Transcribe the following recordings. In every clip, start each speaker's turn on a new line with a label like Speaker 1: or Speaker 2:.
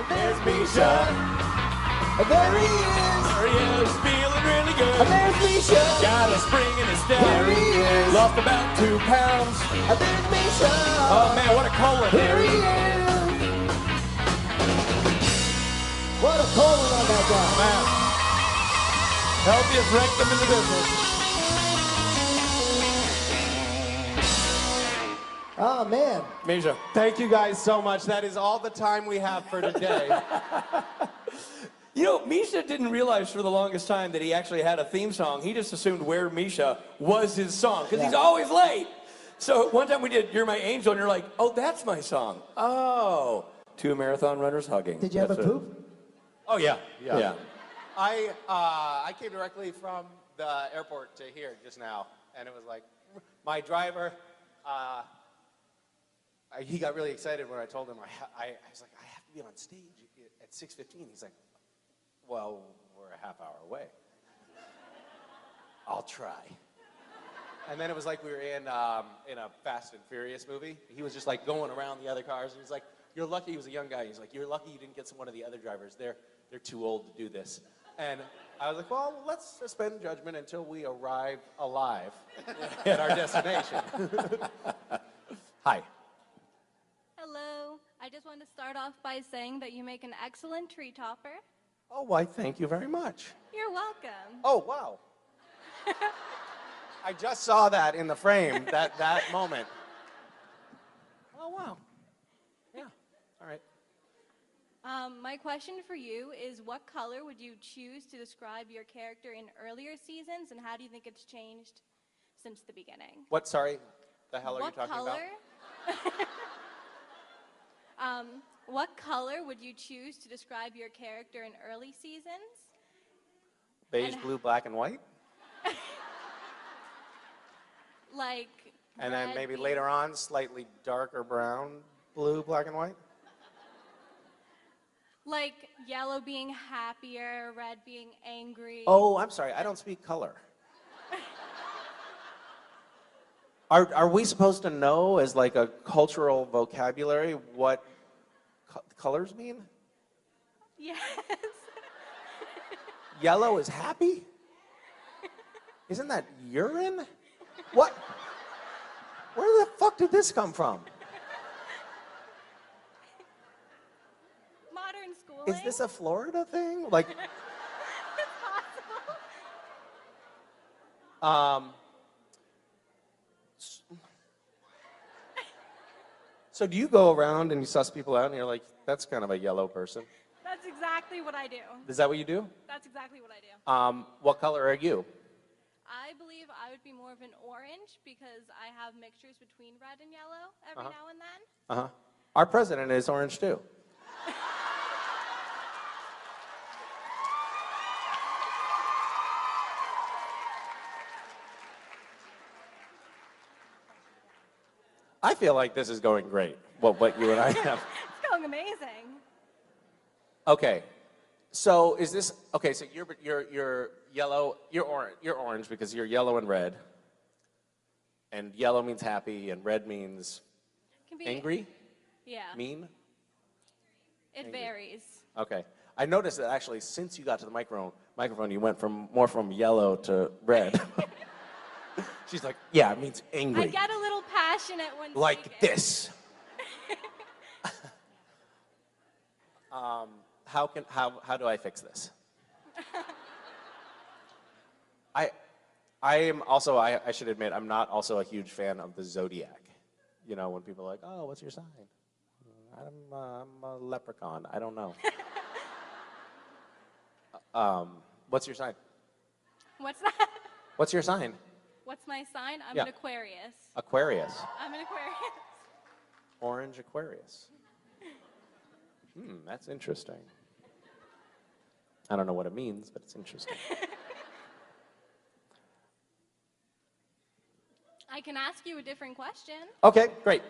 Speaker 1: There's Misha.
Speaker 2: There he is.
Speaker 1: There he is, feeling really good.
Speaker 2: There's Misha.
Speaker 1: Got a spring in his step.
Speaker 2: There he is.
Speaker 1: Lost about 2 pounds.
Speaker 2: There's Misha.
Speaker 1: Oh man, what a colon.
Speaker 2: Here he is. What a colon on that guy.
Speaker 1: Man. Healthiest rectum in the business.
Speaker 2: Oh, man.
Speaker 1: Misha.
Speaker 3: Thank you guys so much. That is all the time we have for today.
Speaker 1: You know, Misha didn't realize for the longest time that he actually had a theme song. He just assumed Where Misha was his song, because he's always late. So one time we did You're My Angel, and you're like, oh, that's my song. Oh. 2 marathon runners hugging.
Speaker 2: Did you have a poop?
Speaker 3: Oh, yeah.
Speaker 1: Yeah.
Speaker 3: I came directly from the airport to here just now, and it was like, my driver, he got really excited when I told him, I was like, I have to be on stage at 6:15. He's like, well, we're a half hour away. I'll try. And then it was like we were in a Fast and Furious movie. He was just like going around the other cars, and he's like, you're lucky. He was a young guy. He's like, you're lucky you didn't get one of the other drivers. They're too old to do this. And I was like, well, let's suspend judgment until we arrive alive at our destination. Hi.
Speaker 4: Hello. I just wanted to start off by saying that you make an excellent tree topper.
Speaker 3: Oh, why, thank you very much.
Speaker 4: You're welcome.
Speaker 3: Oh, wow. I just saw that in the frame, that moment. Oh, wow. Yeah, all right.
Speaker 4: My question for you is, what color would you choose to describe your character in earlier seasons, and how do you think it's changed since the beginning?
Speaker 3: What, sorry, the hell are you talking about?
Speaker 4: What color would you choose to describe your character in early seasons?
Speaker 3: Beige, blue, black, and white?
Speaker 4: Like
Speaker 3: And then
Speaker 4: red
Speaker 3: maybe
Speaker 4: being-
Speaker 3: later on, slightly darker brown, blue, black, and white?
Speaker 4: Like yellow being happier, red being angry.
Speaker 3: Oh, I'm sorry, I don't speak color. Are we supposed to know as like a cultural vocabulary what colors mean?
Speaker 4: Yes.
Speaker 3: Yellow is happy? Isn't that urine? What? Where the fuck did this come from?
Speaker 4: Modern schooling.
Speaker 3: Is this a Florida thing? Like,
Speaker 4: It's possible.
Speaker 3: So do you go around and you suss people out and you're like, that's kind of a yellow person?
Speaker 4: That's exactly what I do.
Speaker 3: Is that what you do?
Speaker 4: That's exactly what I do.
Speaker 3: What color are you?
Speaker 4: I believe I would be more of an orange because I have mixtures between red and yellow every now and then.
Speaker 3: Uh-huh. Our president is orange too. I feel like this is going great, what you and I have.
Speaker 4: It's going amazing.
Speaker 3: Okay, so is this, okay, so you're yellow, you're orange because you're yellow and red. And yellow means happy and red means
Speaker 4: Can be,
Speaker 3: angry,
Speaker 4: Yeah.
Speaker 3: mean?
Speaker 4: It
Speaker 3: Angry.
Speaker 4: varies.
Speaker 3: Okay. I noticed that actually since you got to the microphone, you went more from yellow to red. She's like, yeah, it means angry.
Speaker 4: I get a little passionate when
Speaker 3: Like
Speaker 4: speaking.
Speaker 3: this. How do I fix this? I am also, I should admit, I'm not also a huge fan of the Zodiac. You know, when people are like, oh, what's your sign? I'm a leprechaun. I don't know. What's your sign?
Speaker 4: What's that?
Speaker 3: What's your sign?
Speaker 4: What's my sign? I'm
Speaker 3: Yeah.
Speaker 4: an Aquarius.
Speaker 3: Aquarius.
Speaker 4: I'm an Aquarius.
Speaker 3: Orange Aquarius. That's interesting. I don't know what it means, but it's interesting.
Speaker 4: I can ask you a different question.
Speaker 3: Okay, great.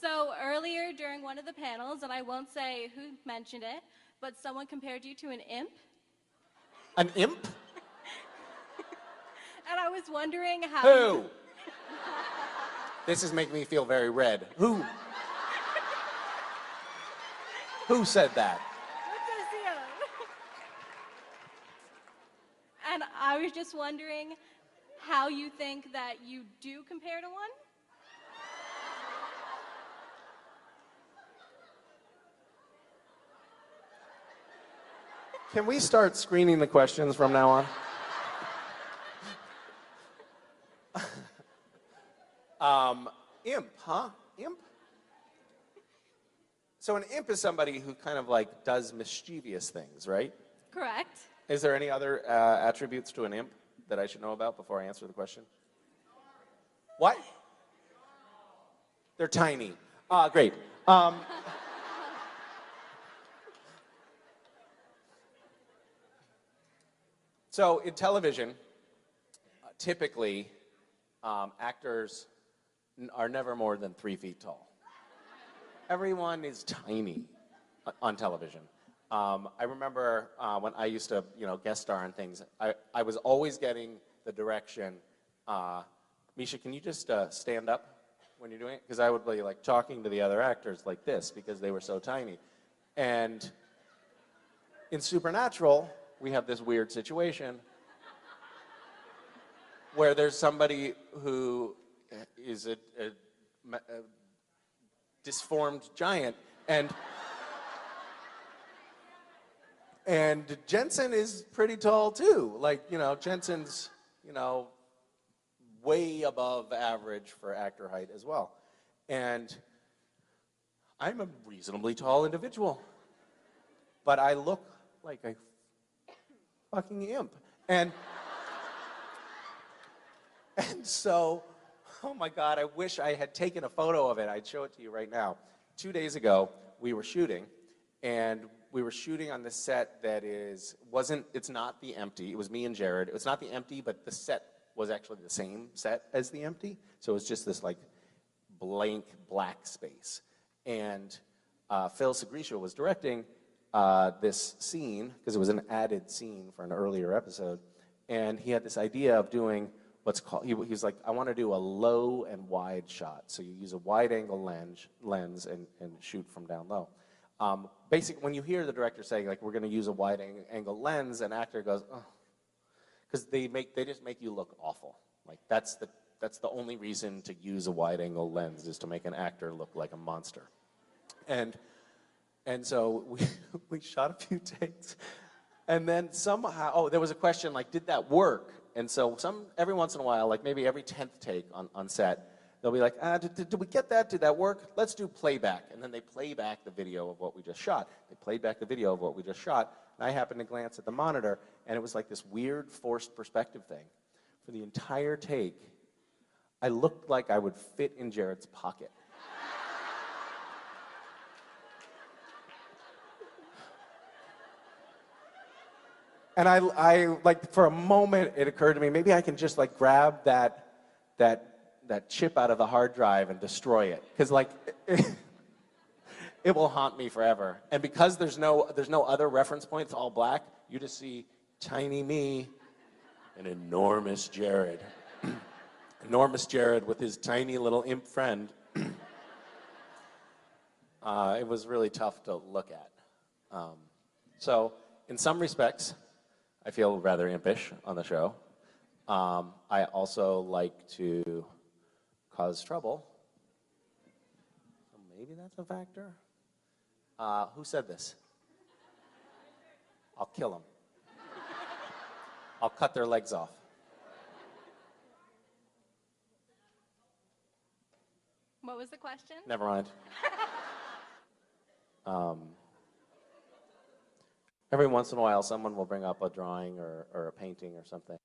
Speaker 4: So earlier during one of the panels, and I won't say who mentioned it, but someone compared you to an imp.
Speaker 3: An imp?
Speaker 4: And I was wondering how...
Speaker 3: Who? This is making me feel very red. Who? Who said that?
Speaker 4: And I was just wondering how you think that you do compare to one?
Speaker 3: Can we start screening the questions from now on? Imp, huh? Imp? So an imp is somebody who kind of like does mischievous things, right?
Speaker 4: Correct.
Speaker 3: Is there any other attributes to an imp that I should know about before I answer the question? What? They're tiny. Great. So in television, typically, actors are never more than 3 feet tall. Everyone is tiny on television. I remember when I used to, guest star on things, I was always getting the direction, Misha, can you just stand up when you're doing it? Because I would be like talking to the other actors like this because they were so tiny. And in Supernatural, we have this weird situation where there's somebody who is a disformed giant, and Jensen is pretty tall too. Like, Jensen's, way above average for actor height as well. And I'm a reasonably tall individual, but I look like a fucking imp. And so, oh my God, I wish I had taken a photo of it. I'd show it to you right now. 2 days ago, we were shooting, and we were shooting on the set that it's not the Empty. It was me and Jared. It's not the Empty, but the set was actually the same set as the Empty. So it was just this like blank black space. And Phil Segrisha was directing this scene, because it was an added scene for an earlier episode, and he had this idea of doing what's called, he was like, I want to do a low and wide shot. So you use a wide angle lens and shoot from down low. Basically, when you hear the director saying, like, we're going to use a wide angle lens, an actor goes, oh, because they just make you look awful. Like, that's the only reason to use a wide angle lens, is to make an actor look like a monster. And so we shot a few takes, and then somehow, there was a question like, did that work? And so every once in a while, like maybe every 10th take on set, they'll be like, did we get that? Did that work? Let's do playback. And then they play back the video of what we just shot. They played back the video of what we just shot, and I happened to glance at the monitor, and it was like this weird forced perspective thing. For the entire take, I looked like I would fit in Jared's pocket. And I like, for a moment, it occurred to me, maybe I can just like grab that chip out of the hard drive and destroy it, because like it will haunt me forever. And because there's no other reference point, it's all black, you just see tiny me and enormous Jared, enormous Jared with his tiny little imp friend. It was really tough to look at. So in some respects, I feel rather impish on the show. I also like to cause trouble. So maybe that's a factor. Who said this? I'll kill them. I'll cut their legs off.
Speaker 4: What was the question?
Speaker 3: Never mind. Every once in a while, someone will bring up a drawing or a painting or something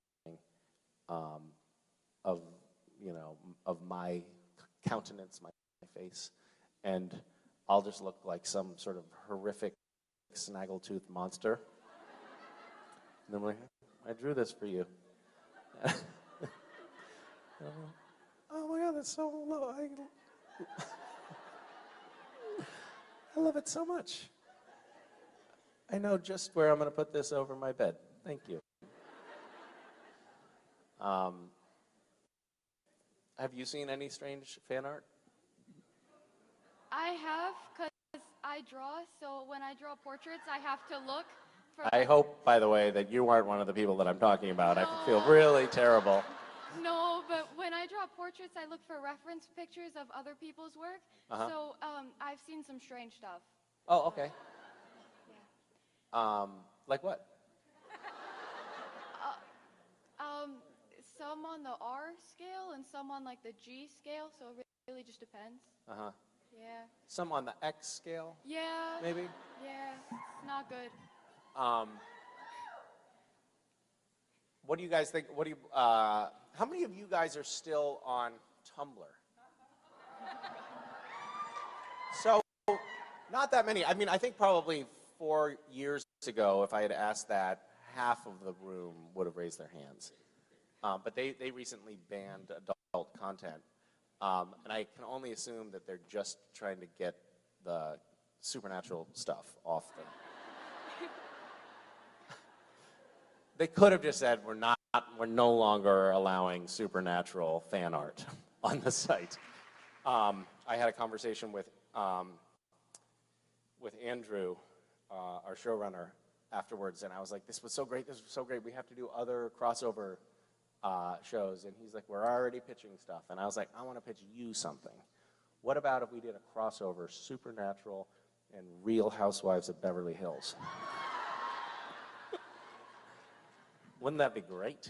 Speaker 3: of my countenance, my face, and I'll just look like some sort of horrific snaggletooth monster. And I'm like, I drew this for you. Oh my God, that's so low. I love it so much. I know just where I'm going to put this over my bed. Thank you. Have you seen any strange fan art?
Speaker 5: I have, because I draw, so when I draw portraits, I have to look for.
Speaker 3: I hope, by the way, that you aren't one of the people that I'm talking about. I feel really terrible.
Speaker 5: No, but when I draw portraits, I look for reference pictures of other people's work. So I've seen some strange stuff.
Speaker 3: Oh, okay.
Speaker 5: Yeah.
Speaker 3: Like what?
Speaker 5: Some on the R scale and some on like the G scale, so it really just depends.
Speaker 3: Uh-huh.
Speaker 5: Yeah.
Speaker 3: Some on the X scale,
Speaker 5: Yeah.
Speaker 3: maybe?
Speaker 5: Yeah, it's not good.
Speaker 3: What do you guys think? How many of you guys are still on Tumblr? So, not that many. I mean, I think probably 4 years ago, if I had asked that, half of the room would have raised their hands. But they recently banned adult content. And I can only assume that they're just trying to get the supernatural stuff off them. They could have just said, we're no longer allowing supernatural fan art on the site. I had a conversation with Andrew, our showrunner, afterwards, and I was like, this was so great, we have to do other crossover shows. And he's like, we're already pitching stuff. And I was like, I want to pitch you something. What about if we did a crossover Supernatural and Real Housewives of Beverly Hills? Wouldn't that be great?